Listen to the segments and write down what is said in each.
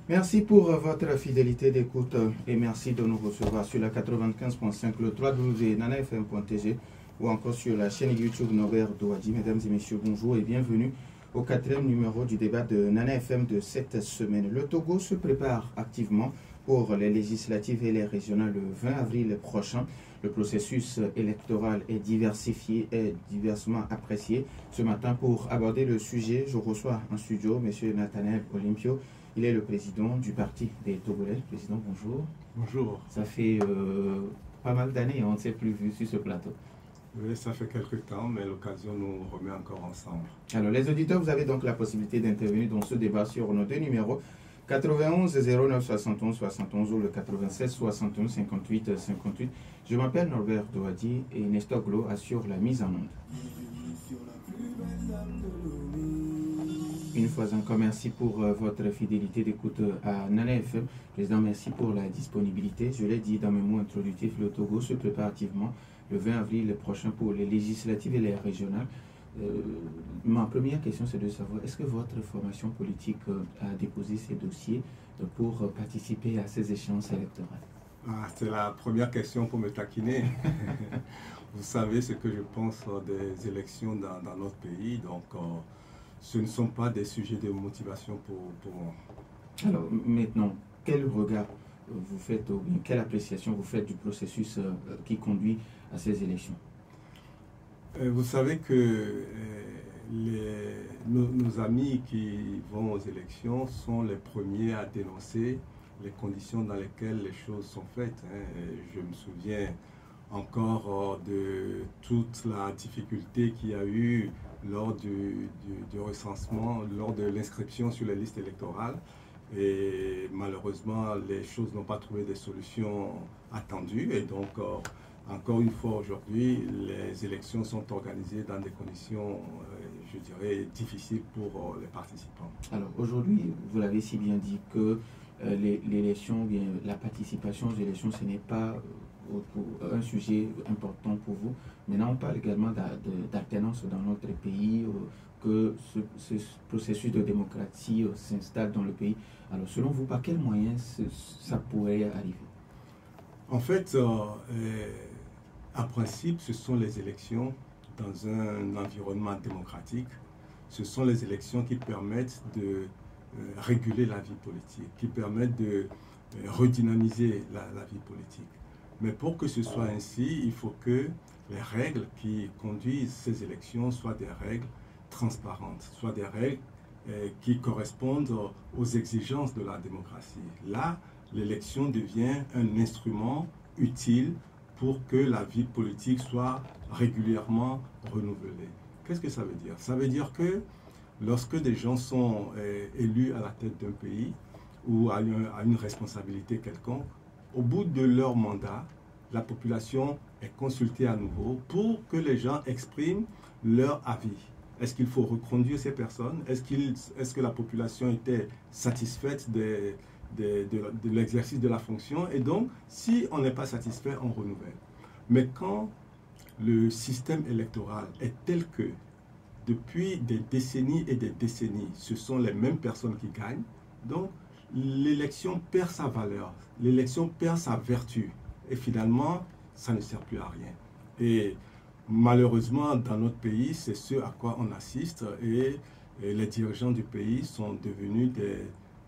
Merci pour votre fidélité d'écoute et merci de nous recevoir sur la 95.5, le 312 nanafm.tg ou encore sur la chaîne YouTube Norbert Douadi. Mesdames et messieurs, bonjour et bienvenue au 4e numéro du débat de Nana FM de cette semaine. Le Togo se prépare activement pour les législatives et les régionales le 20 avril prochain. Le processus électoral est diversifié et diversement apprécié. Ce matin, pour aborder le sujet, je reçois en studio M. Nathanaël Olympio. Il est le président du Parti des Togolais. Président, bonjour. Bonjour. Ça fait pas mal d'années, on ne s'est plus vu sur ce plateau. Oui, ça fait quelques temps, mais l'occasion nous remet encore ensemble. Alors, les auditeurs, vous avez donc la possibilité d'intervenir dans ce débat sur nos deux numéros, 91 09 71 71 ou le 96 61 58 58. Je m'appelle Norbert Douadi et Nestor Glo assure la mise en onde. Une fois encore, merci pour votre fidélité d'écoute à Nana FM. Président, merci pour la disponibilité. Je l'ai dit dans mes mots introductifs, le Togo se prépare activement le 20 avril prochain pour les législatives et les régionales. Ma première question, c'est de savoir, est-ce que votre formation politique a déposé ces dossiers pour participer à ces échéances électorales? C'est la première question pour me taquiner. Vous savez ce que je pense des élections dans notre pays, donc ce ne sont pas des sujets de motivation pour moi. Alors maintenant, quel regard vous faites, ou bien quelle appréciation vous faites du processus qui conduit à ces élections? Vous savez que nos amis qui vont aux élections sont les premiers à dénoncer les conditions dans lesquelles les choses sont faites. Je me souviens encore de toute la difficulté qu'il y a eu lors du recensement, lors de l'inscription sur les listes électorales. Et malheureusement, les choses n'ont pas trouvé des solutions attendues. Et donc, encore une fois aujourd'hui, les élections sont organisées dans des conditions, je dirais, difficiles pour les participants. Alors aujourd'hui, vous l'avez si bien dit que l'élection, bien la participation aux élections, ce n'est pas un sujet important pour vous. Maintenant, on parle également d'alternance dans notre pays, que ce processus de démocratie s'installe dans le pays. Alors, selon vous, par quels moyens ça pourrait arriver? En fait, en principe, ce sont les élections dans un environnement démocratique. Ce sont les élections qui permettent de réguler la vie politique, qui permettent de redynamiser la vie politique. Mais pour que ce soit ainsi, il faut que les règles qui conduisent ces élections soient des règles transparentes, soient des règles qui correspondent aux exigences de la démocratie. Là, l'élection devient un instrument utile pour que la vie politique soit régulièrement renouvelée. Qu'est-ce que ça veut dire? Ça veut dire que lorsque des gens sont élus à la tête d'un pays ou à une responsabilité quelconque, au bout de leur mandat, la population est consultée à nouveau pour que les gens expriment leur avis. Est-ce qu'il faut reconduire ces personnes? Est-ce que la population était satisfaite de l'exercice de la fonction? Et donc, si on n'est pas satisfait, on renouvelle. Mais quand le système électoral est tel que, depuis des décennies et des décennies, ce sont les mêmes personnes qui gagnent, donc l'élection perd sa valeur, l'élection perd sa vertu. Et finalement, ça ne sert plus à rien. Et malheureusement, dans notre pays, c'est ce à quoi on assiste. Et les dirigeants du pays sont devenus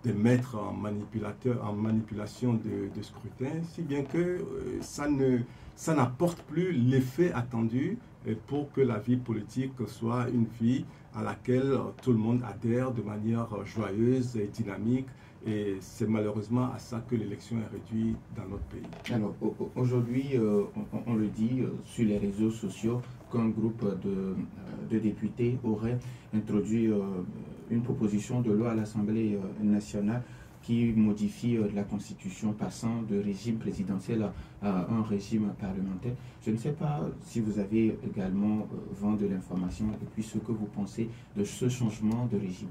des maîtres en manipulation de scrutin, si bien que ça n'apporte plus l'effet attendu pour que la vie politique soit une vie à laquelle tout le monde adhère de manière joyeuse et dynamique. Et c'est malheureusement à ça que l'élection est réduite dans notre pays. Alors aujourd'hui, on le dit sur les réseaux sociaux qu'un groupe de députés aurait introduit une proposition de loi à l'Assemblée nationale qui modifie la Constitution passant de régime présidentiel à un régime parlementaire. Je ne sais pas si vous avez également vent de l'information et puis ce que vous pensez de ce changement de régime.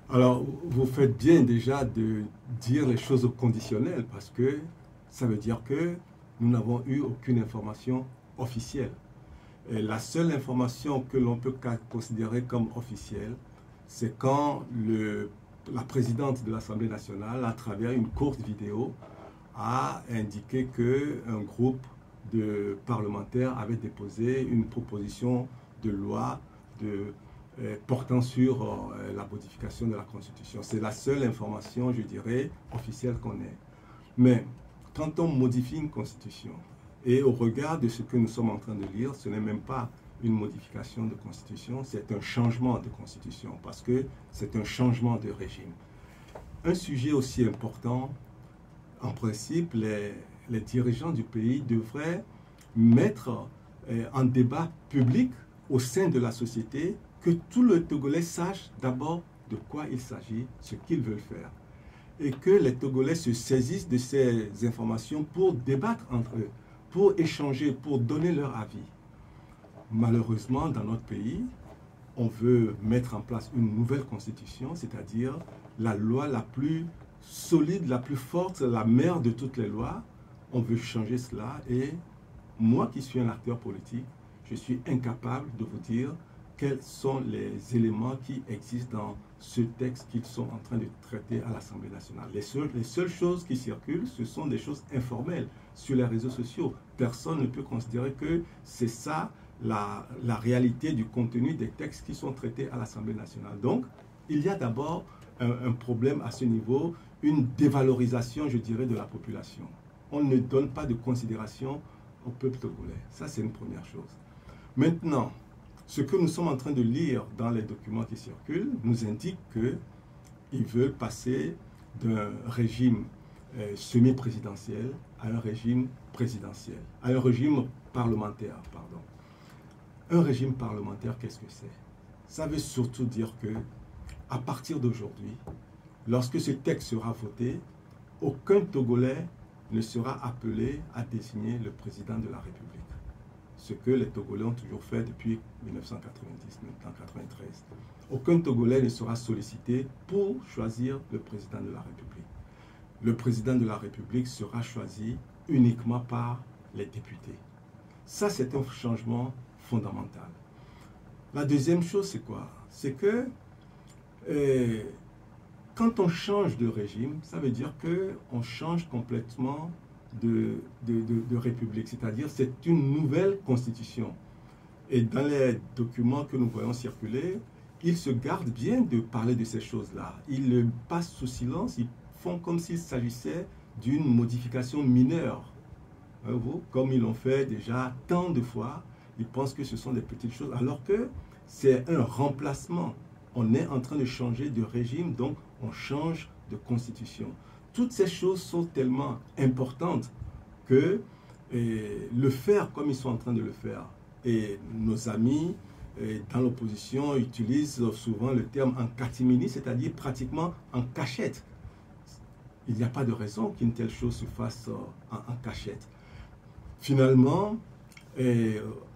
Alors, vous faites bien déjà de dire les choses au conditionnel parce que ça veut dire que nous n'avons eu aucune information officielle. Et la seule information que l'on peut considérer comme officielle, c'est quand le la présidente de l'Assemblée nationale, à travers une courte vidéo, a indiqué qu'un groupe de parlementaires avait déposé une proposition de loi portant sur la modification de la Constitution. C'est la seule information, je dirais, officielle qu'on ait. Mais quand on modifie une Constitution, et au regard de ce que nous sommes en train de lire, ce n'est même pas une modification de Constitution, c'est un changement de Constitution, parce que c'est un changement de régime. Un sujet aussi important, en principe, les dirigeants du pays devraient mettre en débat public au sein de la société que tout le Togolais sache d'abord de quoi il s'agit, ce qu'ils veulent faire. Et que les Togolais se saisissent de ces informations pour débattre entre eux, pour échanger, pour donner leur avis. Malheureusement, dans notre pays, on veut mettre en place une nouvelle constitution, c'est-à-dire la loi la plus solide, la plus forte, la mère de toutes les lois. On veut changer cela et moi qui suis un acteur politique, je suis incapable de vous dire quels sont les éléments qui existent dans ce texte qu'ils sont en train de traiter à l'Assemblée nationale. Les seules choses qui circulent, ce sont des choses informelles sur les réseaux sociaux. Personne ne peut considérer que c'est ça la réalité du contenu des textes qui sont traités à l'Assemblée nationale. Donc, il y a d'abord un problème à ce niveau, une dévalorisation, je dirais, de la population. On ne donne pas de considération au peuple togolais. Ça, c'est une première chose. Maintenant, ce que nous sommes en train de lire dans les documents qui circulent nous indique qu'ils veulent passer d'un régime semi-présidentiel à un régime présidentiel, à un régime parlementaire, pardon. Un régime parlementaire, qu'est-ce que c'est? Ça veut surtout dire que, à partir d'aujourd'hui, lorsque ce texte sera voté, aucun Togolais ne sera appelé à désigner le président de la République. Ce que les Togolais ont toujours fait depuis 1990, 1993. Aucun Togolais ne sera sollicité pour choisir le président de la République. Le président de la République sera choisi uniquement par les députés. Ça, c'est un changement fondamental. La deuxième chose, c'est quoi? C'est que quand on change de régime, ça veut dire qu'on change complètement de république, c'est-à-dire c'est une nouvelle constitution. Et dans les documents que nous voyons circuler, ils se gardent bien de parler de ces choses-là. Ils le passent sous silence, ils font comme s'il s'agissait d'une modification mineure. Comme ils l'ont fait déjà tant de fois, ils pensent que ce sont des petites choses, alors que c'est un remplacement. On est en train de changer de régime, donc on change de constitution. Toutes ces choses sont tellement importantes que le faire comme ils sont en train de le faire. Et nos amis dans l'opposition utilisent souvent le terme en catimini, c'est-à-dire pratiquement en cachette. Il n'y a pas de raison qu'une telle chose se fasse en cachette. Finalement,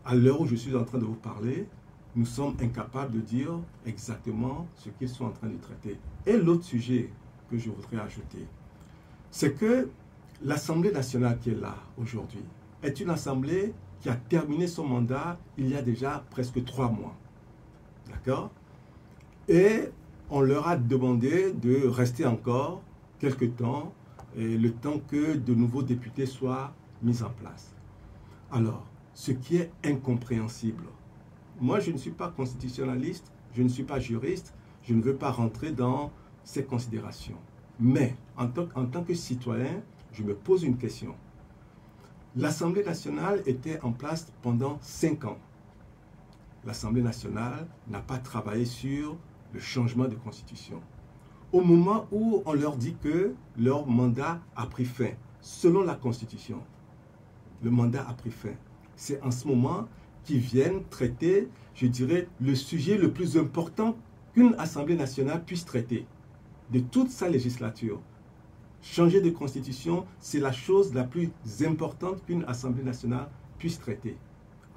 à l'heure où je suis en train de vous parler, nous sommes incapables de dire exactement ce qu'ils sont en train de traiter. Et l'autre sujet que je voudrais ajouter, c'est que l'Assemblée nationale qui est là aujourd'hui est une assemblée qui a terminé son mandat il y a déjà presque 3 mois. D'accord? Et on leur a demandé de rester encore quelque temps, le temps que de nouveaux députés soient mis en place. Alors, ce qui est incompréhensible, moi je ne suis pas constitutionnaliste, je ne suis pas juriste, je ne veux pas rentrer dans ces considérations. Mais en tant que citoyen, je me pose une question. L'Assemblée nationale était en place pendant 5 ans. L'Assemblée nationale n'a pas travaillé sur le changement de constitution. Au moment où on leur dit que leur mandat a pris fin, selon la Constitution, le mandat a pris fin. C'est en ce moment qu'ils viennent traiter, je dirais, le sujet le plus important qu'une Assemblée nationale puisse traiter de toute sa législature. Changer de constitution, c'est la chose la plus importante qu'une Assemblée nationale puisse traiter.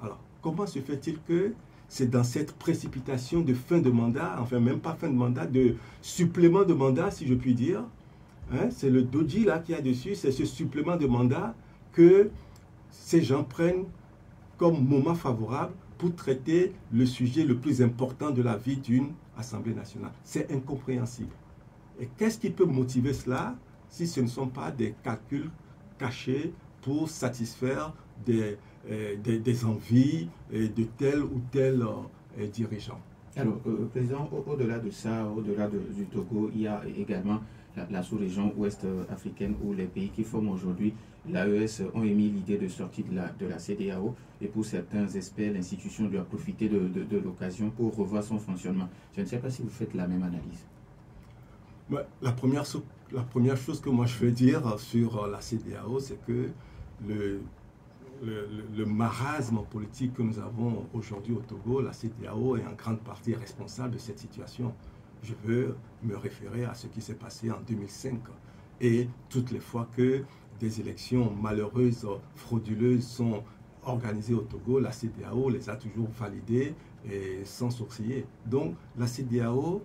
Alors, comment se fait-il que c'est dans cette précipitation de fin de mandat, enfin même pas fin de mandat, de supplément de mandat, si je puis dire, hein, c'est le doji là qu'il y a dessus, c'est ce supplément de mandat que ces gens prennent comme moment favorable pour traiter le sujet le plus important de la vie d'une Assemblée nationale. C'est incompréhensible. Et qu'est-ce qui peut motiver cela si ce ne sont pas des calculs cachés pour satisfaire des envies de tel ou tel dirigeant? Alors, Président, au-delà de ça, au-delà du Togo, il y a également la sous-région ouest africaine où les pays qui forment aujourd'hui l'AES ont émis l'idée de sortie de la CEDEAO, et pour certains experts, l'institution doit profiter de l'occasion pour revoir son fonctionnement. Je ne sais pas si vous faites la même analyse. Ouais, la première chose que moi je veux dire sur la CEDEAO, c'est que le marasme politique que nous avons aujourd'hui au Togo, la CEDEAO est en grande partie responsable de cette situation. Je veux me référer à ce qui s'est passé en 2005 et toutes les fois que des élections malheureuses, frauduleuses sont organisées au Togo, la CEDEAO les a toujours validées et sans sourciller. Donc la CEDEAO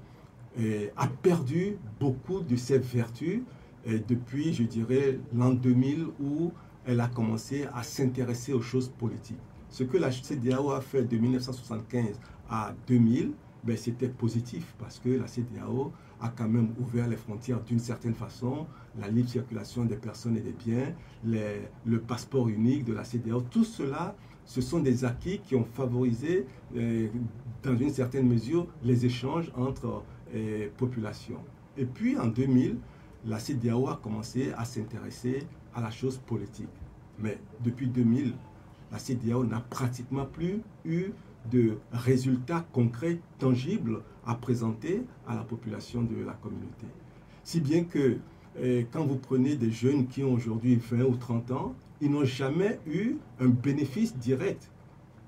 a perdu beaucoup de ses vertus depuis, je dirais, l'an 2000 où elle a commencé à s'intéresser aux choses politiques. Ce que la CEDEAO a fait de 1975 à 2000, ben, c'était positif parce que la CEDEAO a quand même ouvert les frontières d'une certaine façon, la libre circulation des personnes et des biens, le passeport unique de la CEDEAO, tout cela, ce sont des acquis qui ont favorisé, dans une certaine mesure, les échanges entre populations. Et puis en 2000, la CEDEAO a commencé à s'intéresser à la chose politique. Mais depuis 2000, la CEDEAO n'a pratiquement plus eu de résultats concrets, tangibles à présenter à la population de la communauté. Si bien que quand vous prenez des jeunes qui ont aujourd'hui 20 ou 30 ans, ils n'ont jamais eu un bénéfice direct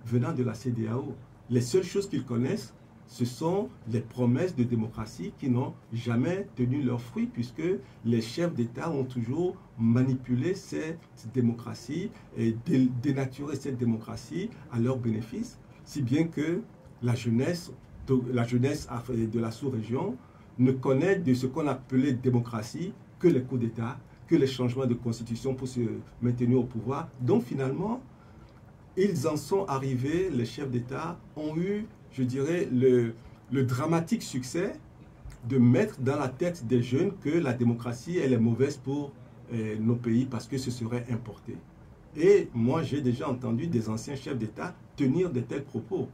venant de la CEDEAO. Les seules choses qu'ils connaissent, ce sont les promesses de démocratie qui n'ont jamais tenu leurs fruits puisque les chefs d'État ont toujours manipulé cette démocratie et dénaturé cette démocratie à leur bénéfice, si bien que la jeunesse de la sous-région ne connaît de ce qu'on appelait démocratie que les coups d'État, que les changements de constitution pour se maintenir au pouvoir. Donc finalement, ils en sont arrivés, les chefs d'État ont eu, je dirais, le dramatique succès de mettre dans la tête des jeunes que la démocratie, elle est mauvaise pour nos pays parce que ce serait importé. Et moi, j'ai déjà entendu des anciens chefs d'État tenir de tels propos.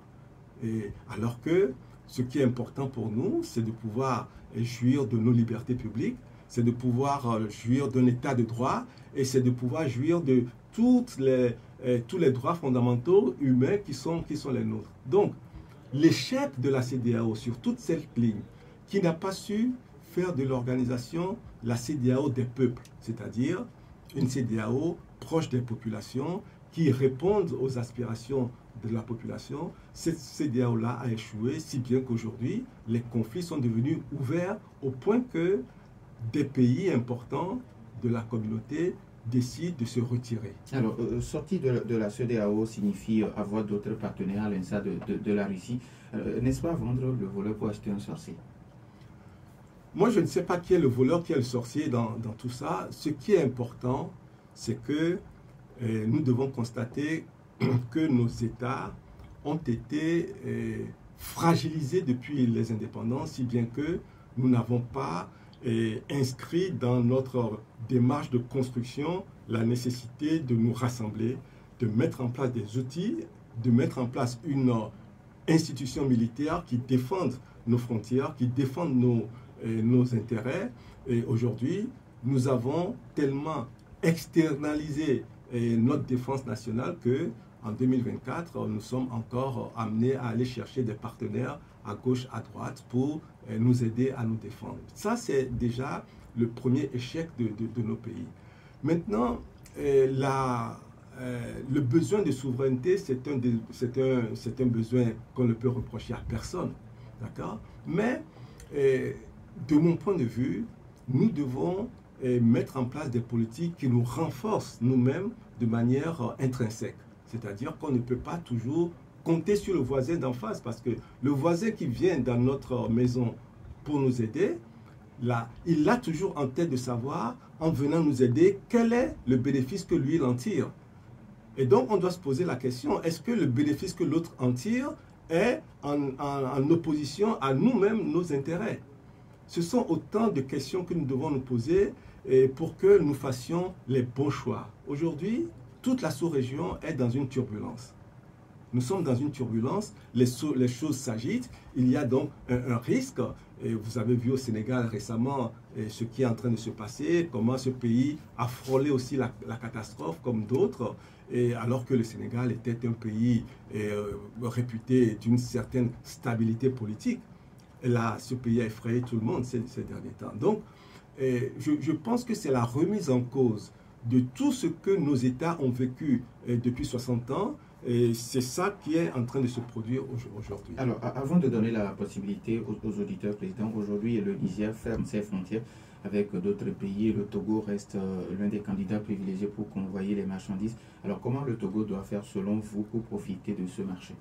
Alors que ce qui est important pour nous, c'est de pouvoir jouir de nos libertés publiques, c'est de pouvoir jouir d'un état de droit et c'est de pouvoir jouir de tous les droits fondamentaux humains qui sont les nôtres. Donc, l'échec de la CEDEAO sur toute cette ligne, qui n'a pas su faire de l'organisation la CEDEAO des peuples, c'est-à-dire une CEDEAO proche des populations, qui répondent aux aspirations de la population, cette CEDEAO-là a échoué, si bien qu'aujourd'hui, les conflits sont devenus ouverts au point que des pays importants de la communauté décident de se retirer. Alors, sortie de la CEDEAO signifie avoir d'autres partenaires à l'instar de la Russie. N'est-ce pas vendre le voleur pour acheter un sorcier? Moi, je ne sais pas qui est le voleur, qui est le sorcier dans tout ça. Ce qui est important, c'est que nous devons constater que nos États ont été fragilisés depuis les indépendances, si bien que nous n'avons pas inscrit dans notre démarche de construction la nécessité de nous rassembler, de mettre en place des outils, de mettre en place une institution militaire qui défende nos frontières, qui défende nos intérêts. Et aujourd'hui, nous avons tellement externalisé notre défense nationale que en 2024, nous sommes encore amenés à aller chercher des partenaires à gauche, à droite pour nous aider à nous défendre. Ça, c'est déjà le premier échec de nos pays. Maintenant, le besoin de souveraineté, c'est un besoin qu'on ne peut reprocher à personne. D'accord? Mais, de mon point de vue, nous devons mettre en place des politiques qui nous renforcent nous-mêmes de manière intrinsèque. C'est-à-dire qu'on ne peut pas toujours compter sur le voisin d'en face parce que le voisin qui vient dans notre maison pour nous aider, là, il a toujours en tête de savoir, en venant nous aider, quel est le bénéfice que lui, il en tire. Et donc, on doit se poser la question, est-ce que le bénéfice que l'autre en tire est en opposition à nous-mêmes, nos intérêts? Ce sont autant de questions que nous devons nous poser pour que nous fassions les bons choix. Aujourd'hui, toute la sous-région est dans une turbulence. Nous sommes dans une turbulence, les choses s'agitent, il y a donc un risque. Et vous avez vu au Sénégal récemment ce qui est en train de se passer, comment ce pays a frôlé aussi la catastrophe comme d'autres, alors que le Sénégal était un pays réputé d'une certaine stabilité politique. Et là, ce pays a effrayé tout le monde ces derniers temps. Donc, je pense que c'est la remise en cause de tout ce que nos États ont vécu depuis 60 ans. Et c'est ça qui est en train de se produire aujourd'hui. Alors, avant de donner la possibilité aux auditeurs, Président, aujourd'hui, le Niger ferme ses frontières avec d'autres pays. Le Togo reste l'un des candidats privilégiés pour convoyer les marchandises. Alors, comment le Togo doit faire, selon vous, pour profiter de ce marché?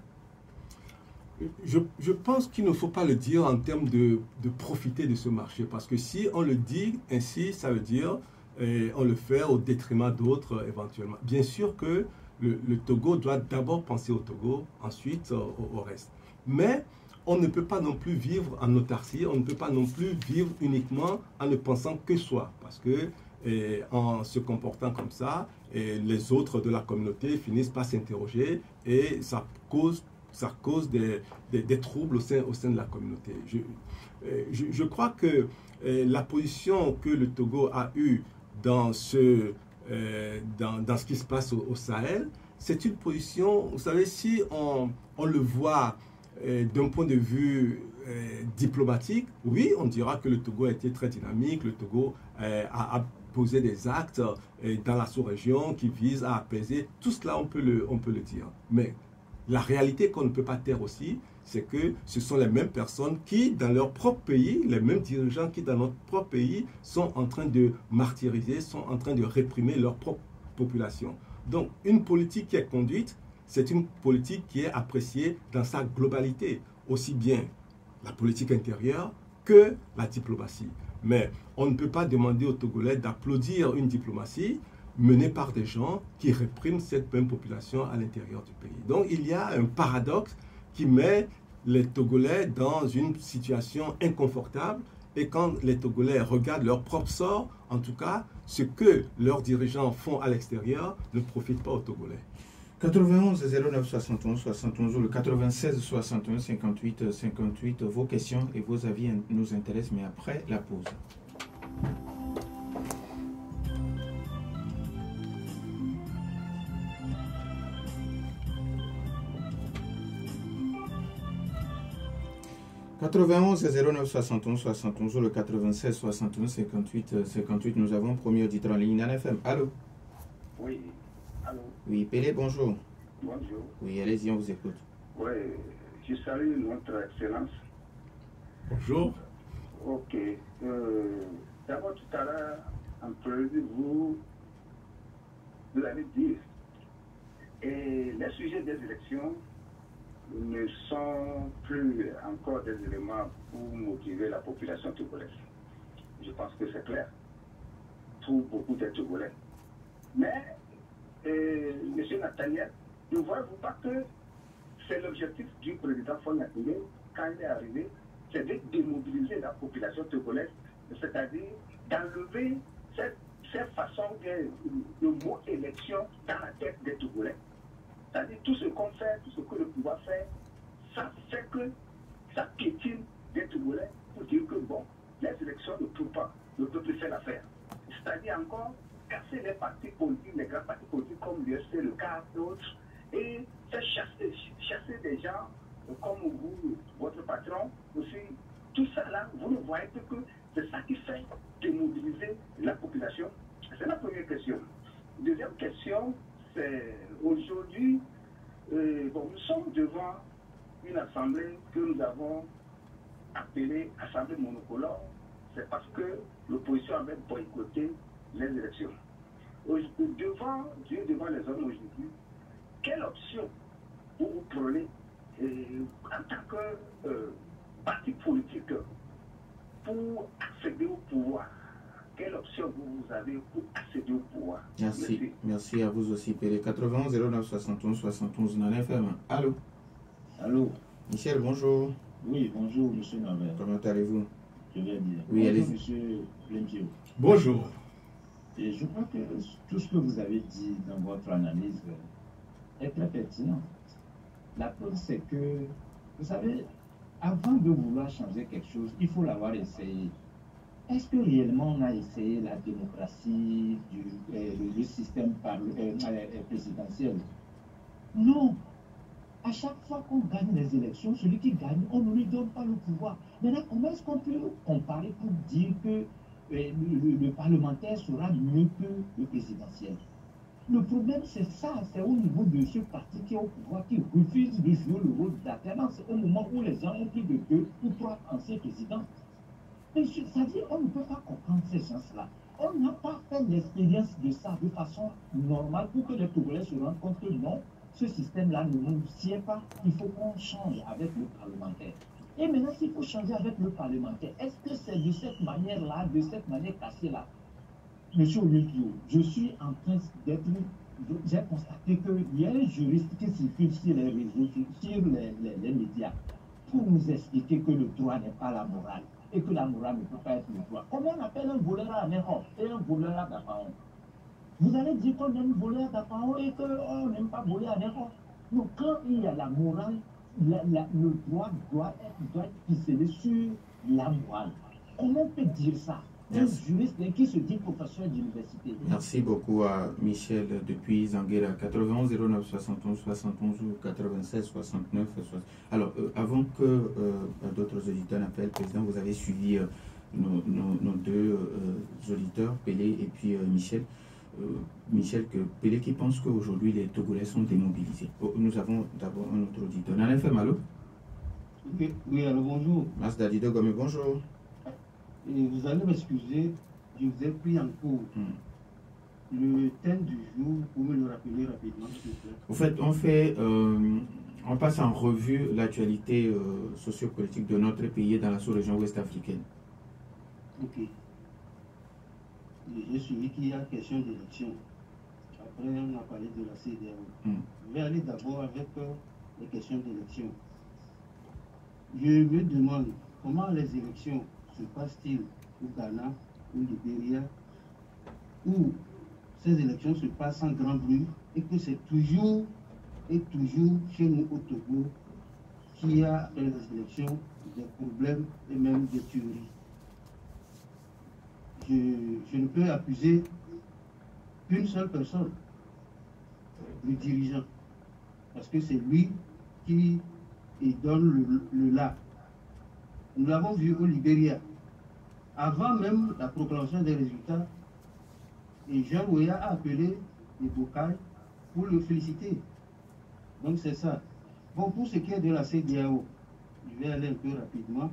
Je pense qu'il ne faut pas le dire en termes de profiter de ce marché, parce que si on le dit ainsi, ça veut dire on le fait au détriment d'autres éventuellement. Bien sûr que le Togo doit d'abord penser au Togo, ensuite au reste. Mais on ne peut pas non plus vivre en autarcie, on ne peut pas non plus vivre uniquement en ne pensant que soi, parce que en se comportant comme ça, les autres de la communauté finissent par s'interroger et ça cause des troubles au sein de la communauté. Je crois que la position que le Togo a eue dans ce qui se passe au Sahel, c'est une position, vous savez, si on le voit d'un point de vue diplomatique, oui, on dira que le Togo a été très dynamique, le Togo a posé des actes dans la sous-région qui visent à apaiser. Tout cela, on peut le dire. Mais la réalité qu'on ne peut pas taire aussi, c'est que ce sont les mêmes personnes qui, dans leur propre pays, les mêmes dirigeants qui, dans notre propre pays, sont en train de martyriser, sont en train de réprimer leur propre population. Donc, une politique qui est conduite, c'est une politique qui est appréciée dans sa globalité, aussi bien la politique intérieure que la diplomatie. Mais on ne peut pas demander aux Togolais d'applaudir une diplomatie menée par des gens qui répriment cette même population à l'intérieur du pays. Donc il y a un paradoxe qui met les Togolais dans une situation inconfortable, et quand les Togolais regardent leur propre sort, en tout cas, ce que leurs dirigeants font à l'extérieur ne profite pas aux Togolais. 91 09 71 71 ou le 96 61 58 58, vos questions et vos avis nous intéressent, mais après la pause. « 91 09 71 71 ou le 96 61 58 58, nous avons premier auditeur en ligne, NFM. Allô? Oui, allô? Oui, Pélé, bonjour. Bonjour. Oui, allez-y, on vous écoute. Oui, je salue notre excellence. Bonjour. Ok. D'abord, tout à l'heure, en prélude, vous l'avez dit. Et les sujets des élections ne sont plus encore des éléments pour motiver la population togolaise. Je pense que c'est clair pour beaucoup de Togolais. Mais, M. Nathaniel, ne voyez-vous pas que c'est l'objectif du président Faure-Gnassingbé, quand il est arrivé, c'est de démobiliser la population togolaise, c'est-à-dire d'enlever cette façon de mot élection dans la tête des Togolais. C'est-à-dire tout ce qu'on fait, tout ce que le pouvoir fait, ça fait que ça piétine des Togolais pour dire que bon, les élections ne trouvent pas, le peuple fait l'affaire. C'est-à-dire encore casser les partis politiques, les grands partis politiques comme l'USC, le CAR et autres, et faire chasser des gens comme vous, votre patron aussi. Tout ça là, vous ne voyez que c'est ça qui fait démobiliser la population. C'est la première question. Deuxième question, c'est aujourd'hui, bon, nous sommes devant une assemblée que nous avons appelée assemblée monocolore. C'est parce que l'opposition avait boycotté les élections. Devant Dieu, devant les hommes aujourd'hui, quelle option vous prenez en tant que parti politique pour accéder au pouvoir? Quelle option vous avez pour accéder au pouvoir? Merci. Merci à vous aussi, Pélé. 91 09 71 71 dans l'FM. Allô? Allô? Michel, bonjour. Oui, bonjour, monsieur Namer. Comment allez-vous? Je vais bien. Oui, bonjour, monsieur Lendio. Bonjour. Et je crois que tout ce que vous avez dit dans votre analyse est très pertinent. La preuve, c'est que, vous savez, avant de vouloir changer quelque chose, il faut l'avoir essayé. Est-ce que réellement on a essayé la démocratie, le système présidentiel? Non. À chaque fois qu'on gagne les élections, celui qui gagne, on ne lui donne pas le pouvoir. Maintenant, comment est-ce qu'on peut comparer pour dire que le parlementaire sera mieux que le présidentiel? Le problème, c'est ça, c'est au niveau de ce parti qui est au pouvoir, qui refuse de jouer le rôle d'alternance au moment où les gens ont plus de 2 ou 3 anciens présidents. C'est-à-dire, on ne peut pas comprendre ces gens-là. On n'a pas fait l'expérience de ça de façon normale pour que les Togolais se rendent compte que non, ce système-là ne nous sied pas. Il faut qu'on change avec le parlementaire. Et maintenant, s'il faut changer avec le parlementaire, est-ce que c'est de cette manière-là, de cette manière cassée-là? Monsieur Olivio, je suis en train d'être... J'ai constaté qu'il y a un juriste qui circule sur les réseaux, sur les médias, pour nous expliquer que le droit n'est pas la morale et que la morale ne peut pas être le droit. Comment on appelle un voleur à Néron et un voleur à Dapaon? Vous allez dire qu'on aime voler à Dapaon et qu'on n'aime pas voler à Néron. Donc quand il y a la morale, le droit doit être ficelé sur la morale. Comment on peut dire ça? Un juriste qui se dit professeur d'université. Merci beaucoup à Michel depuis Zanguera, 91 09 71 71 ou 96 69 60. Alors, avant que d'autres auditeurs n'appellent, Président, vous avez suivi nos deux auditeurs, Pelé et puis Michel. Michel, Pelé qui pense qu'aujourd'hui les Togolais sont démobilisés. Nous avons d'abord un autre auditeur. Nana FM, allô? Oui, alors bonjour. Mas Dadido Gomé, bonjour. Et vous allez m'excuser, je vous ai pris en cours. Le thème du jour, vous pouvez me le rappeler rapidement, s'il vous plaît. On passe en revue l'actualité sociopolitique de notre pays dans la sous-région ouest africaine. Ok. J'ai suivi qu'il y a question d'élection. Après, on a parlé de la CEDEAO. Je vais aller d'abord avec les questions d'élection. Je me demande comment les élections se passe-t-il au Ghana, au Libéria, où ces élections se passent en grand bruit et que c'est toujours chez nous au Togo qu'il y a dans les élections des problèmes et même des tueries. Je ne peux accuser qu'une seule personne, le dirigeant, parce que c'est lui qui donne le là. Nous l'avons vu au Libéria. Avant même la proclamation des résultats, et Jean Ouéa a appelé les Bocailles pour le féliciter. Donc c'est ça. Bon, pour ce qui est de la CEDEAO, je vais aller un peu rapidement.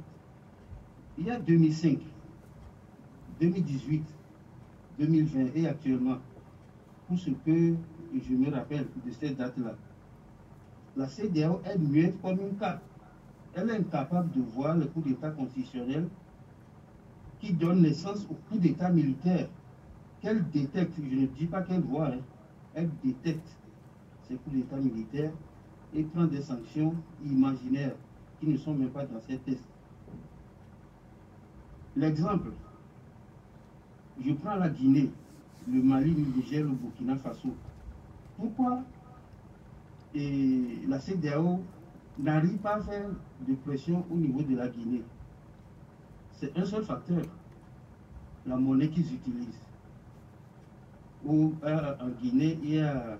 Il y a 2005, 2018, 2020 et actuellement, pour ce que je me rappelle de cette date-là, la CEDEAO est muette comme une carte. Elle est incapable de voir le coup d'État constitutionnel qui donne naissance au coup d'État militaire qu'elle détecte. Je ne dis pas qu'elle voit, hein. Elle détecte ces coups d'État militaires et prend des sanctions imaginaires qui ne sont même pas dans ces tests. L'exemple, je prends la Guinée, le Mali, le Niger, le Burkina Faso. Pourquoi la CEDEAO n'arrive pas à faire de pression au niveau de la Guinée? C'est un seul facteur, la monnaie qu'ils utilisent. En Guinée, il y a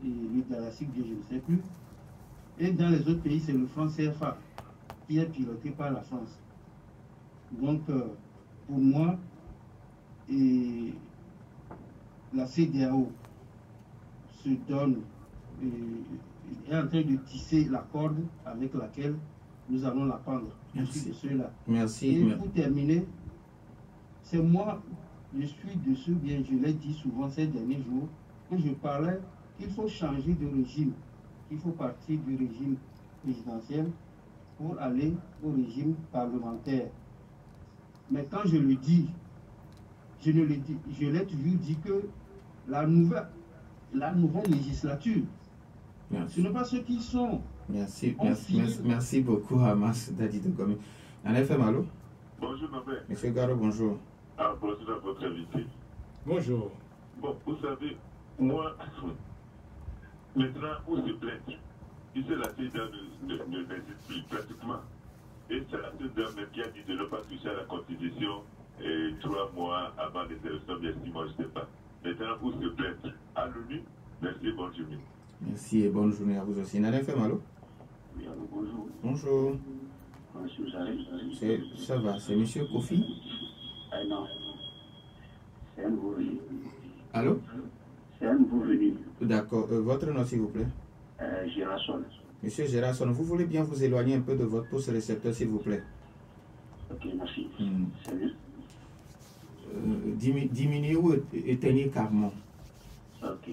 le Dalasique, je ne sais plus. Et dans les autres pays, c'est le franc CFA qui est piloté par la France. Donc, pour moi, la CEDEAO se donne, est en train de tisser la corde avec laquelle nous allons la pendre. Je suis de ceux-là. Merci. Et pour terminer, c'est moi, je suis de ceux, bien je l'ai dit souvent ces derniers jours, que je parlais qu'il faut changer de régime, qu'il faut partir du régime présidentiel pour aller au régime parlementaire. Mais quand je le dis, je l'ai toujours dit que la nouvelle législature, ce n'est pas ceux qui sont. Merci beaucoup, Hamas Dadi de Gomé. En FM, allô? Bonjour, Norbert. Monsieur Garo, bonjour. Ah, bonjour à votre invité. Bonjour. Bon, vous savez, moi, maintenant, où se plaindre? Tu sais, la CEDA n'existe plus pratiquement. Et c'est la CEDA même qui a dit de ne pas toucher à la Constitution 3 mois avant les élections, bien 6 mois, je ne sais pas. Maintenant, où se plaindre? À l'ONU? Merci, bonne journée. Merci et bonne journée à vous aussi. Nadine Femalo? Oui, alors bonjour. Bonjour. Monsieur Jarry. Ça va, c'est Monsieur Kofi? Non. C'est un nouveau venu. Allô? C'est un nouveau venu. D'accord. Votre nom, s'il vous plaît? Gérasson. Monsieur Gérasson, vous voulez bien vous éloigner un peu de votre poste récepteur, s'il vous plaît? Ok, merci. C'est bien. Diminuez ou éteignez carrément. Ok.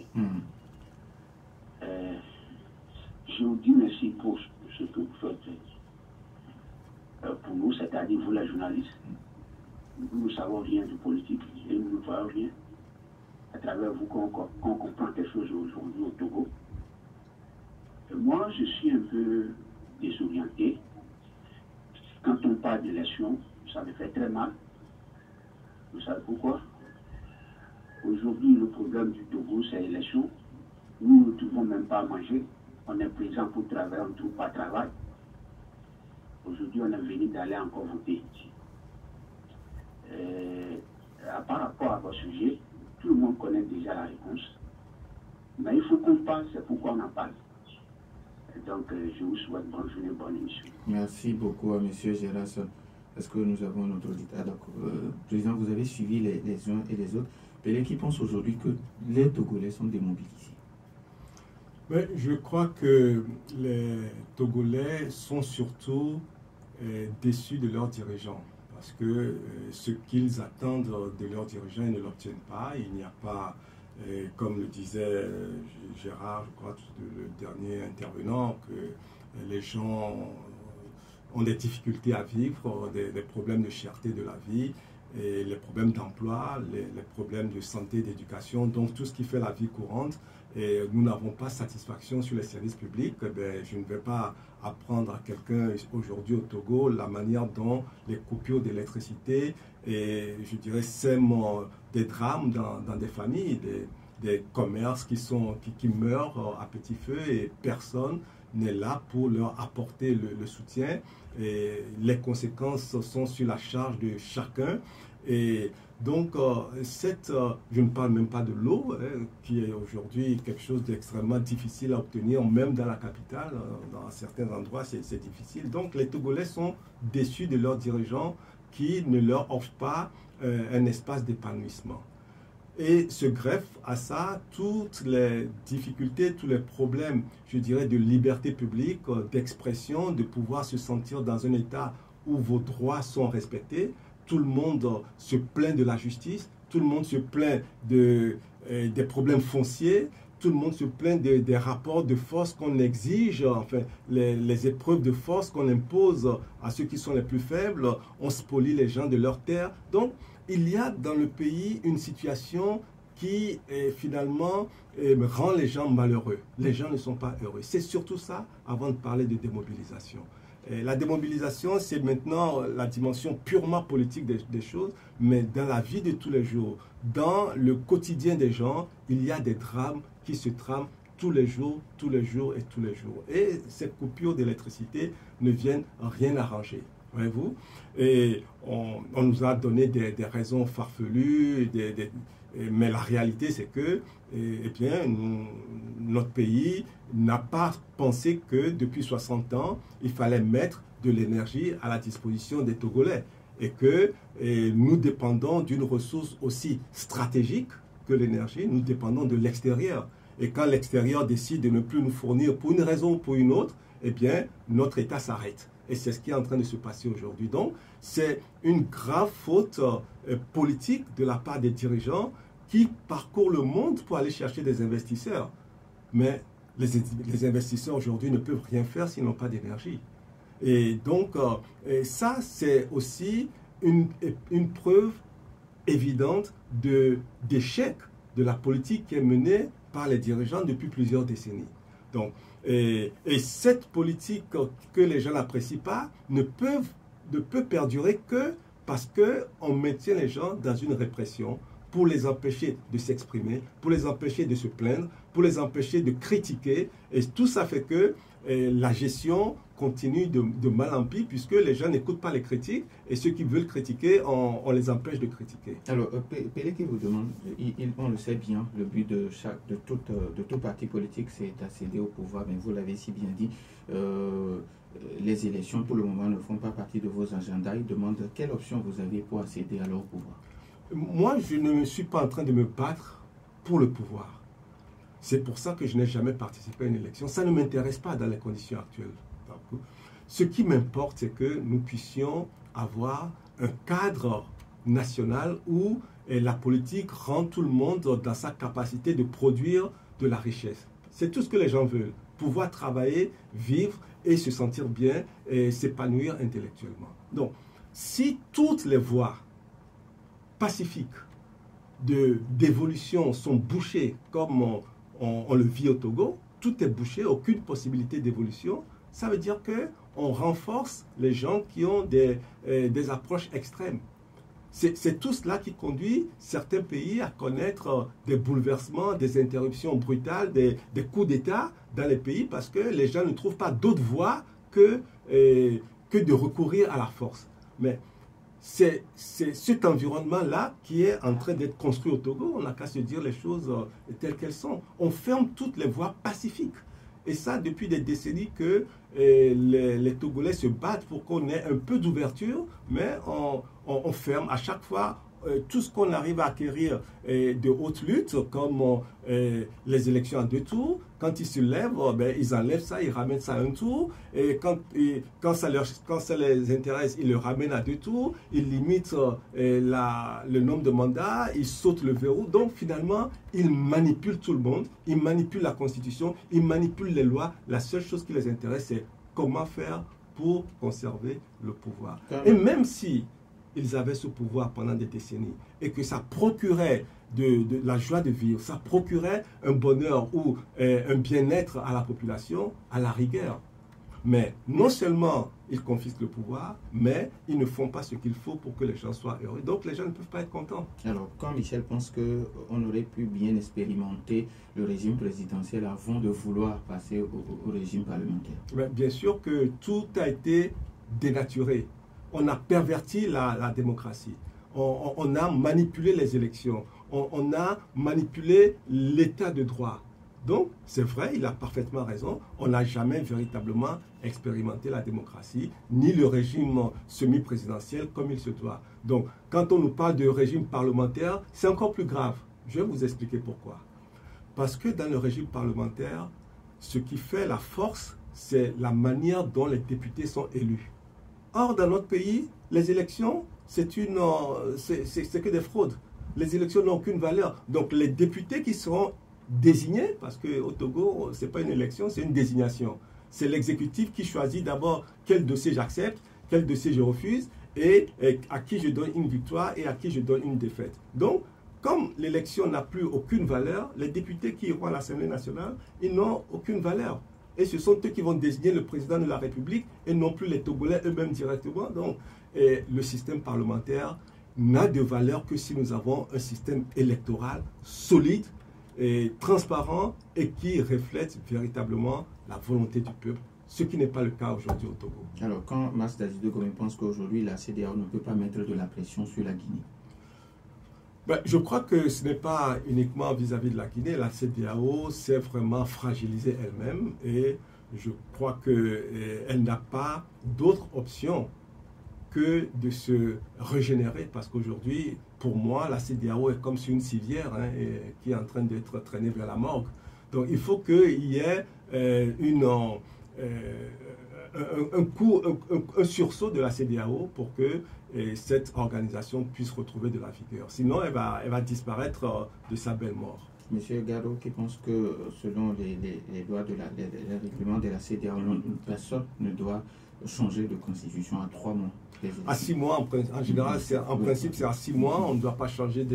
Je vous dis merci pour ce que vous faites. Pour nous, c'est-à-dire vous, les journalistes, nous ne savons rien de politique et nous ne voyons rien. À travers vous, qu'on comprend quelque chose aujourd'hui au Togo. Moi, je suis un peu désorienté. Quand on parle d'élection, ça me fait très mal. Vous savez pourquoi? Aujourd'hui, le problème du Togo, c'est l'élection. Nous ne trouvons même pas à manger. On est présent pour travailler, on ne trouve pas de travail. Aujourd'hui, on est venu d'aller encore voter. Par rapport à votre sujet, tout le monde connaît déjà la réponse. Mais il faut qu'on parle, c'est pourquoi on en parle. Donc, je vous souhaite bonne journée, bonne émission. Merci beaucoup à M. Gérasson. Est-ce que nous avons notre auditeur? Président, vous avez suivi les uns et les autres. Pelé qui pense aujourd'hui que les Togolais sont démobilisés. Mais je crois que les Togolais sont surtout déçus de leurs dirigeants. Parce que ce qu'ils attendent de leurs dirigeants, ils ne l'obtiennent pas. Il n'y a pas, comme le disait Gérard, je crois, le dernier intervenant, que les gens ont des difficultés à vivre, des problèmes de cherté de la vie, et les problèmes d'emploi, les problèmes de santé, d'éducation, donc tout ce qui fait la vie courante. Et nous n'avons pas satisfaction sur les services publics. Je ne vais pas apprendre à quelqu'un aujourd'hui au Togo la manière dont les coupures d'électricité, et je dirais, sèment des drames dans des familles, des commerces qui meurent à petit feu, et personne n'est là pour leur apporter le soutien. Et les conséquences sont sur la charge de chacun. Et donc, je ne parle même pas de l'eau, qui est aujourd'hui quelque chose d'extrêmement difficile à obtenir, même dans la capitale. Dans certains endroits, c'est difficile. Donc, les Togolais sont déçus de leurs dirigeants qui ne leur offrent pas un espace d'épanouissement. Et se greffent à ça toutes les difficultés, tous les problèmes, je dirais, de liberté publique, d'expression, de pouvoir se sentir dans un état où vos droits sont respectés. Tout le monde se plaint de la justice, tout le monde se plaint des problèmes fonciers, tout le monde se plaint des rapports de force qu'on exige, enfin les épreuves de force qu'on impose à ceux qui sont les plus faibles. On spolie les gens de leurs terres. Donc, il y a dans le pays une situation qui finalement rend les gens malheureux. Les gens ne sont pas heureux. C'est surtout ça avant de parler de démobilisation. Et la démobilisation, c'est maintenant la dimension purement politique des choses, mais dans la vie de tous les jours, dans le quotidien des gens, il y a des drames qui se trament tous les jours et tous les jours. Et ces coupures d'électricité ne viennent rien arranger. Voyez-vous? Et on nous a donné des raisons farfelues, mais la réalité, c'est que notre pays n'a pas pensé que depuis 60 ans, il fallait mettre de l'énergie à la disposition des Togolais. Et que nous dépendons d'une ressource aussi stratégique que l'énergie, nous dépendons de l'extérieur. Et quand l'extérieur décide de ne plus nous fournir pour une raison ou pour une autre, eh bien, notre État s'arrête. Et c'est ce qui est en train de se passer aujourd'hui. Donc, c'est une grave faute politique de la part des dirigeants qui parcourent le monde pour aller chercher des investisseurs. Mais les investisseurs aujourd'hui ne peuvent rien faire s'ils n'ont pas d'énergie. Et donc, ça, c'est aussi une preuve évidente d'échec de la politique qui est menée par les dirigeants depuis plusieurs décennies. Donc, et cette politique que les gens n'apprécient pas ne peut perdurer que parce qu'on maintient les gens dans une répression pour les empêcher de s'exprimer, pour les empêcher de se plaindre, pour les empêcher de critiquer. Et tout ça fait que la gestion continue de mal en pis, puisque les gens n'écoutent pas les critiques, et ceux qui veulent critiquer, on les empêche de critiquer. Alors, Pelé qui vous demande, on le sait bien, le but de tout parti politique, c'est d'accéder au pouvoir, mais vous l'avez si bien dit, les élections pour le moment ne font pas partie de vos agendas. Il demande quelle option vous avez pour accéder à leur pouvoir. Moi, je ne suis pas en train de me battre pour le pouvoir. C'est pour ça que je n'ai jamais participé à une élection. Ça ne m'intéresse pas dans les conditions actuelles. Ce qui m'importe, c'est que nous puissions avoir un cadre national où la politique rend tout le monde dans sa capacité de produire de la richesse. C'est tout ce que les gens veulent. Pouvoir travailler, vivre et se sentir bien et s'épanouir intellectuellement. Donc, si toutes les voies pacifiques d'évolution sont bouchées comme on le vit au Togo, tout est bouché, aucune possibilité d'évolution, ça veut dire qu'on renforce les gens qui ont des approches extrêmes. C'est tout cela qui conduit certains pays à connaître des bouleversements, des interruptions brutales, des coups d'État dans les pays parce que les gens ne trouvent pas d'autre voie que de recourir à la force. Mais c'est cet environnement-là qui est en train d'être construit au Togo. On n'a qu'à se dire les choses telles qu'elles sont. On ferme toutes les voies pacifiques. Et ça, depuis des décennies que les Togolais se battent pour qu'on ait un peu d'ouverture, mais on ferme à chaque fois tout ce qu'on arrive à acquérir de haute lutte, comme les élections à 2 tours. Quand ils se lèvent, ils enlèvent ça, ils ramènent ça à 1 tour. Et quand ça les intéresse, ils le ramènent à 2 tours. Ils limitent le nombre de mandats, ils sautent le verrou. Donc finalement, ils manipulent tout le monde, ils manipulent la Constitution, ils manipulent les lois. La seule chose qui les intéresse, c'est comment faire pour conserver le pouvoir. Et même si ils avaient ce pouvoir pendant des décennies et que ça procurait de la joie de vivre, ça procurait un bonheur ou un bien-être à la population, à la rigueur. Mais non seulement ils confisquent le pouvoir, mais ils ne font pas ce qu'il faut pour que les gens soient heureux. Donc les gens ne peuvent pas être contents. Alors, quand Michel pense qu'on aurait pu bien expérimenter le régime présidentiel avant de vouloir passer au régime parlementaire? Bien sûr que tout a été dénaturé. On a perverti la démocratie. On a manipulé les élections. On a manipulé l'état de droit. Donc, c'est vrai, il a parfaitement raison. On n'a jamais véritablement expérimenté la démocratie, ni le régime semi-présidentiel comme il se doit. Donc, quand on nous parle de régime parlementaire, c'est encore plus grave. Je vais vous expliquer pourquoi. Parce que dans le régime parlementaire, ce qui fait la force, c'est la manière dont les députés sont élus. Or, dans notre pays, les élections, c'est que des fraudes. Les élections n'ont aucune valeur. Donc, les députés qui seront désignés, parce qu'au Togo, ce n'est pas une élection, c'est une désignation. C'est l'exécutif qui choisit d'abord quel dossier j'accepte, quel dossier je refuse, et à qui je donne une victoire et à qui je donne une défaite. Donc, comme l'élection n'a plus aucune valeur, les députés qui iront à l'Assemblée nationale, ils n'ont aucune valeur. Et ce sont eux qui vont désigner le président de la République et non plus les Togolais eux-mêmes directement. Donc, le système parlementaire n'a de valeur que si nous avons un système électoral solide et transparent et qui reflète véritablement la volonté du peuple, ce qui n'est pas le cas aujourd'hui au Togo. Alors, quand Mas Dazido Gomé pense qu'aujourd'hui la CEDEAO ne peut pas mettre de la pression sur la Guinée? Je crois que ce n'est pas uniquement vis-à-vis de la Guinée. La CEDEAO s'est vraiment fragilisée elle-même et je crois qu'elle n'a pas d'autre option que de se régénérer parce qu'aujourd'hui, pour moi, la CEDEAO est comme sur une civière qui est en train d'être traînée vers la morgue. Donc il faut qu'il y ait un sursaut de la CEDEAO pour que cette organisation puisse retrouver de la vigueur. Sinon, elle va disparaître de sa belle mort. Monsieur Gado, qui pense que selon les lois les règlements de la CEDEAO, personne ne doit changer de constitution à 3 mois. À 6 mois, en général, en principe, c'est à 6 mois. On ne doit pas changer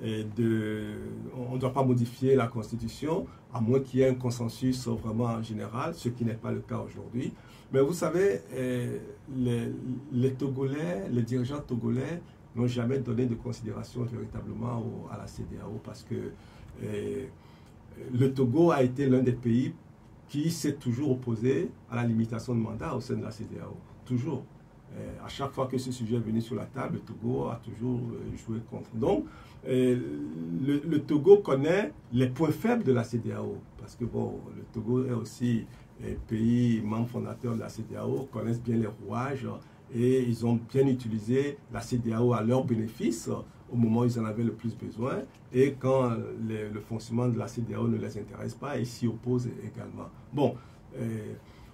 on ne doit pas modifier la Constitution, à moins qu'il y ait un consensus vraiment général, ce qui n'est pas le cas aujourd'hui. Mais vous savez, les Togolais, les dirigeants togolais n'ont jamais donné de considération véritablement à la CEDEAO parce que le Togo a été l'un des pays qui s'est toujours opposé à la limitation de mandat au sein de la CEDEAO. Toujours. À chaque fois que ce sujet est venu sur la table, le Togo a toujours joué contre. Donc, le Togo connaît les points faibles de la CEDEAO. Parce que, bon, le Togo est aussi pays membre fondateur de la CEDEAO, connaissent bien les rouages et ils ont bien utilisé la CEDEAO à leur bénéfice au moment où ils en avaient le plus besoin. Et quand le fonctionnement de la CEDEAO ne les intéresse pas, ils s'y opposent également. Bon,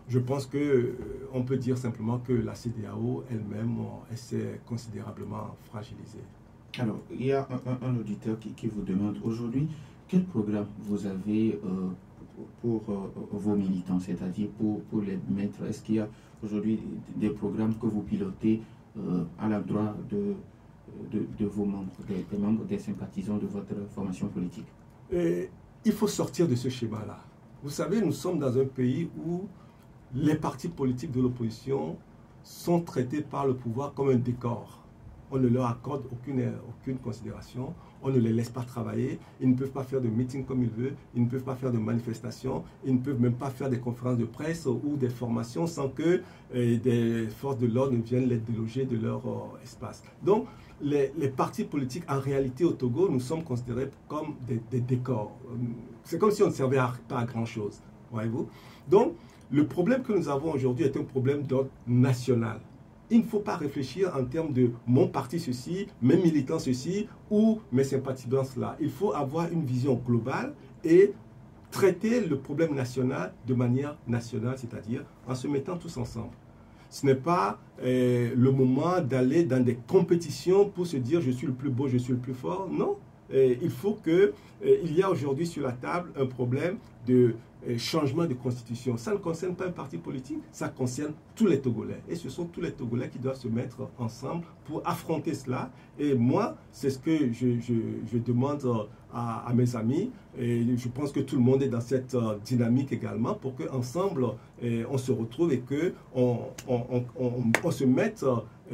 je pense qu'on peut dire simplement que la CEDEAO elle-même s'est considérablement fragilisée. Alors, il y a un auditeur qui vous demande aujourd'hui, quel programme vous avez pour vos militants, c'est-à-dire pour les mettre? Est-ce qu'il y a aujourd'hui des programmes que vous pilotez à l'endroit de vos membres, des membres, des sympathisants de votre formation politique? Il faut sortir de ce schéma-là. Vous savez, nous sommes dans un pays où les partis politiques de l'opposition sont traités par le pouvoir comme un décor. On ne leur accorde aucune considération, on ne les laisse pas travailler, ils ne peuvent pas faire de meetings comme ils veulent, ils ne peuvent pas faire de manifestations, ils ne peuvent même pas faire des conférences de presse ou des formations sans que des forces de l'ordre ne viennent les déloger de leur espace. Donc, les partis politiques, en réalité au Togo, nous sommes considérés comme des décors. C'est comme si on ne servait pas à grand-chose, voyez-vous. Donc, le problème que nous avons aujourd'hui est un problème d'ordre national. Il ne faut pas réfléchir en termes de mon parti ceci, mes militants ceci ou mes sympathisants cela. Il faut avoir une vision globale et traiter le problème national de manière nationale, c'est-à-dire en se mettant tous ensemble. Ce n'est pas le moment d'aller dans des compétitions pour se dire je suis le plus beau, je suis le plus fort. Non, il faut il y a aujourd'hui sur la table un problème de changement de constitution. Ça ne concerne pas un parti politique, ça concerne tous les Togolais. Et ce sont tous les Togolais qui doivent se mettre ensemble pour affronter cela. Et moi, c'est ce que je demande à mes amis. Et je pense que tout le monde est dans cette dynamique également pour qu'ensemble, on se retrouve et qu'on se mette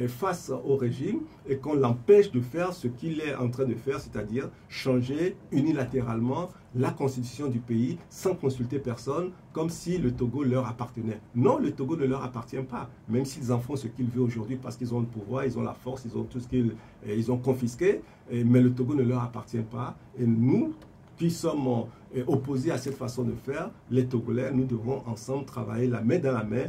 face au régime et qu'on l'empêche de faire ce qu'il est en train de faire, c'est-à-dire changer unilatéralement la constitution du pays sans consulter personne, comme si le Togo leur appartenait. Non, le Togo ne leur appartient pas, même s'ils en font ce qu'ils veulent aujourd'hui parce qu'ils ont le pouvoir, ils ont la force, ils ont tout ce qu'ils ont confisqué, mais le Togo ne leur appartient pas. Et nous, qui sommes opposés à cette façon de faire, les Togolais, nous devons ensemble travailler la main dans la main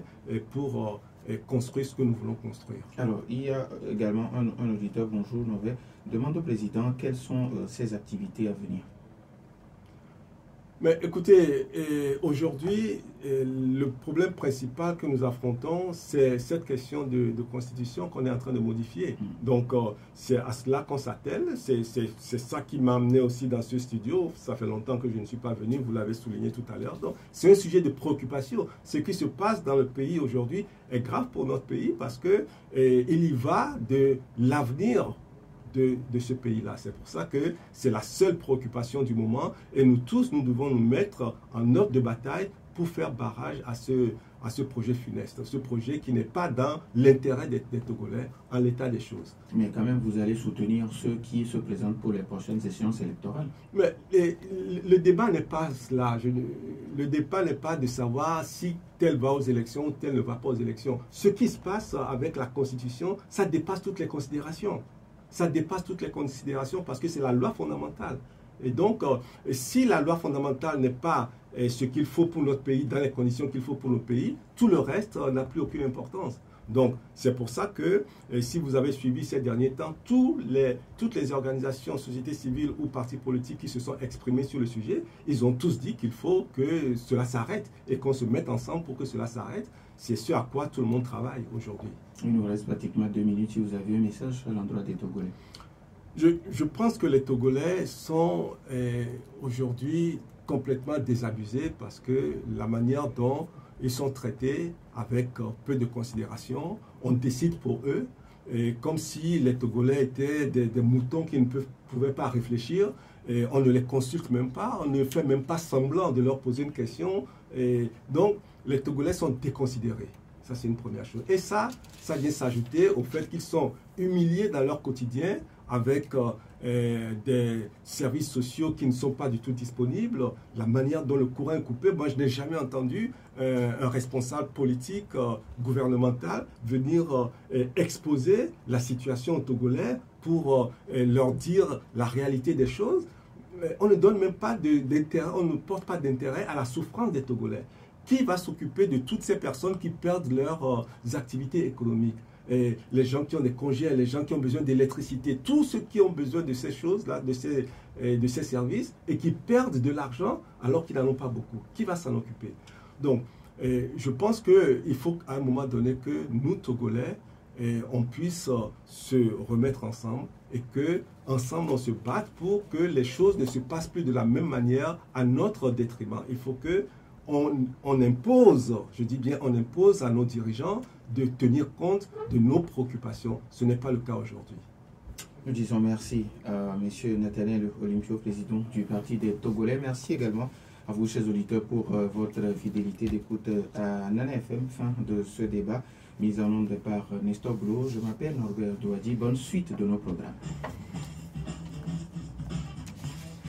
pour construire ce que nous voulons construire. Alors, il y a également un auditeur, bonjour, Nové, demande au président quelles sont ses activités à venir. Mais écoutez, aujourd'hui, le problème principal que nous affrontons, c'est cette question de constitution qu'on est en train de modifier. Donc, c'est à cela qu'on s'attelle. C'est ça qui m'a amené aussi dans ce studio. Ça fait longtemps que je ne suis pas venu, vous l'avez souligné tout à l'heure. Donc, c'est un sujet de préoccupation. Ce qui se passe dans le pays aujourd'hui est grave pour notre pays parce que il y va de l'avenir de ce pays-là. C'est pour ça que c'est la seule préoccupation du moment et nous tous, nous devons nous mettre en ordre de bataille pour faire barrage à ce projet funeste, ce projet qui n'est pas dans l'intérêt des Togolais en l'état des choses. Mais quand même, vous allez soutenir ceux qui se présentent pour les prochaines échéances électorales. Mais le débat n'est pas cela. Le débat n'est pas de savoir si tel va aux élections ou tel ne va pas aux élections. Ce qui se passe avec la Constitution, ça dépasse toutes les considérations. Ça dépasse toutes les considérations parce que c'est la loi fondamentale. Et donc, si la loi fondamentale n'est pas ce qu'il faut pour notre pays, dans les conditions qu'il faut pour notre pays, tout le reste n'a plus aucune importance. Donc, c'est pour ça que, si vous avez suivi ces derniers temps, toutes les organisations, sociétés civiles ou partis politiques qui se sont exprimés sur le sujet, ils ont tous dit qu'il faut que cela s'arrête et qu'on se mette ensemble pour que cela s'arrête. C'est ce à quoi tout le monde travaille aujourd'hui. Il nous reste pratiquement 2 minutes. Si vous avez un message à l'endroit des Togolais. Je pense que les Togolais sont aujourd'hui complètement désabusés parce que la manière dont ils sont traités avec peu de considération, on décide pour eux comme si les Togolais étaient des moutons qui ne pouvaient pas réfléchir. Et on ne les consulte même pas, on ne fait même pas semblant de leur poser une question. Et donc, les Togolais sont déconsidérés. Ça, c'est une première chose. Et ça vient s'ajouter au fait qu'ils sont humiliés dans leur quotidien avec des services sociaux qui ne sont pas du tout disponibles, la manière dont le courant est coupé. Moi, je n'ai jamais entendu un responsable politique, gouvernemental, venir exposer la situation aux Togolais pour leur dire la réalité des choses. On ne donne même pas d'intérêt, on ne porte pas d'intérêt à la souffrance des Togolais. Qui va s'occuper de toutes ces personnes qui perdent leurs activités économiques? Et les gens qui ont des congés, les gens qui ont besoin d'électricité, tous ceux qui ont besoin de ces choses-là, de ces services, et qui perdent de l'argent alors qu'ils n'en ont pas beaucoup. Qui va s'en occuper? Donc, je pense qu'il faut à un moment donné que nous, Togolais, on puisse se remettre ensemble et qu'ensemble on se batte pour que les choses ne se passent plus de la même manière à notre détriment. Il faut que on impose, je dis bien on impose à nos dirigeants de tenir compte de nos préoccupations. Ce n'est pas le cas aujourd'hui. Nous disons merci à M. Nathaniel Olympio, président du Parti des Togolais. Merci également à vous, chers auditeurs, pour votre fidélité d'écoute à Nana FM. Fin de ce débat, mis en onde par Nestor Glo. Je m'appelle Norbert Douadi. Bonne suite de nos programmes.